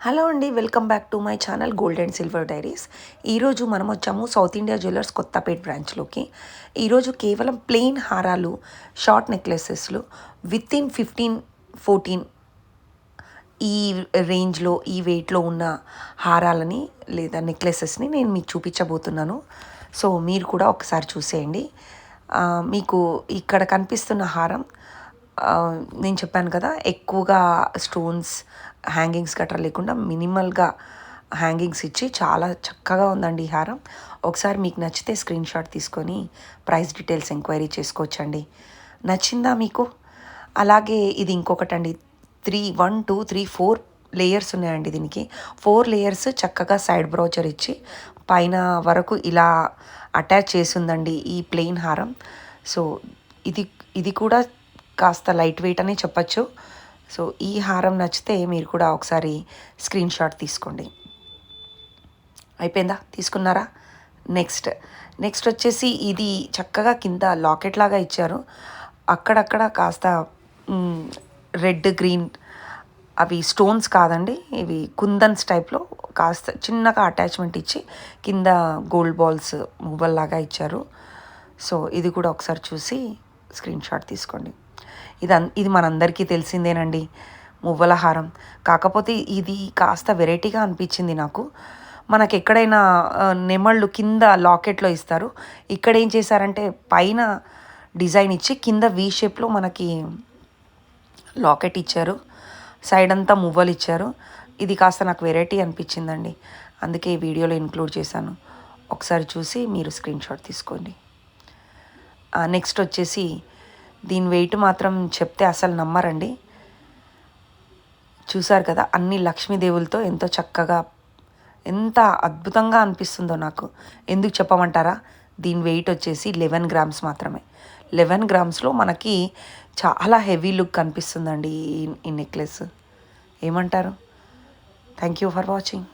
Hello అండి, welcome back to my channel gold and silver diaries. ఈరోజు మనం వచ్చాము సౌత్ ఇండియా జ్యువెలర్స్ కొత్తపేట్ బ్రాంచ్లోకి. ఈరోజు కేవలం ప్లెయిన్ హారాలు, షార్ట్ నెక్లెసెస్లు విత్ ఇన్ 15-14 ఈ రేంజ్లో, ఈ వెయిట్లో ఉన్న హారాలని లేదా నెక్లెసెస్ని నేను మీకు చూపించబోతున్నాను. సో మీరు కూడా ఒకసారి చూసేయండి. మీకు ఇక్కడ కనిపిస్తున్న హారం నేను చెప్పాను కదా, ఎక్కువగా స్టోన్స్ హ్యాంగింగ్స్ గట్రా లేకుండా మినిమల్గా హ్యాంగింగ్స్ ఇచ్చి చాలా చక్కగా ఉందండి ఈ హారం. ఒకసారి మీకు నచ్చితే స్క్రీన్ షాట్ తీసుకొని ప్రైస్ డీటెయిల్స్ ఎంక్వైరీ చేసుకోవచ్చండి. నచ్చిందా మీకు? అలాగే ఇది ఇంకొకటండి, 4 లేయర్స్ ఉన్నాయండి దీనికి. 4 లేయర్స్ చక్కగా సైడ్ బ్రోచర్ ఇచ్చి పైన వరకు ఇలా అటాచ్ చేసిందండి ఈ ప్లెయిన్ హారం. సో ఇది కూడా కాస్త లైట్ వెయిట్ అని చెప్పచ్చు. సో ఈ హారం నచ్చితే మీరు కూడా ఒకసారి స్క్రీన్ షాట్ తీసుకోండి. అయిపోయిందా? తీసుకున్నారా? నెక్స్ట్ వచ్చేసి ఇది చక్కగా కింద లాకెట్ లాగా ఇచ్చారు. అక్కడక్కడ కాస్త రెడ్ గ్రీన్ అవి స్టోన్స్ కాదండి, ఇవి కుందన్స్ టైప్లో కాస్త చిన్నగా అటాచ్మెంట్ ఇచ్చి కింద గోల్డ్ బాల్స్ మువ్వల్లాగా ఇచ్చారు. సో ఇది కూడా ఒకసారి చూసి స్క్రీన్ షాట్ తీసుకోండి. ఇది మనందరికీ తెలిసిందేనండి, మువ్వల హారం. కాకపోతే ఇది కాస్త వెరైటీగా అనిపించింది నాకు. మనకు ఎక్కడైనా నెమళ్ళు కింద లాకెట్లో ఇస్తారు, ఇక్కడ ఏం చేశారంటే పైన డిజైన్ ఇచ్చి కింద వీ షేప్లో మనకి లాకెట్ ఇచ్చారు, సైడ్ అంతా మువ్వలు ఇచ్చారు. ఇది కాస్త నాకు వెరైటీ అనిపించిందండి, అందుకే ఈ వీడియోలో ఇంక్లూడ్ చేశాను. ఒకసారి చూసి మీరు స్క్రీన్ షాట్ తీసుకోండి. నెక్స్ట్ వచ్చేసి దీని వెయిట్ మాత్రం చెప్తే అసలు నమ్మరండి. చూసారు కదా, అన్ని లక్ష్మీదేవులతో ఎంతో చక్కగా, ఎంత అద్భుతంగా అనిపిస్తుందో నాకు. ఎందుకు చెప్పమంటారా? దీని వెయిట్ వచ్చేసి 11 గ్రామ్స్ మాత్రమే. 11 గ్రామ్స్లో మనకి చాలా హెవీ లుక్ కనిపిస్తుందండి ఈ నెక్లెస్. ఏమంటారు? Thank you for watching.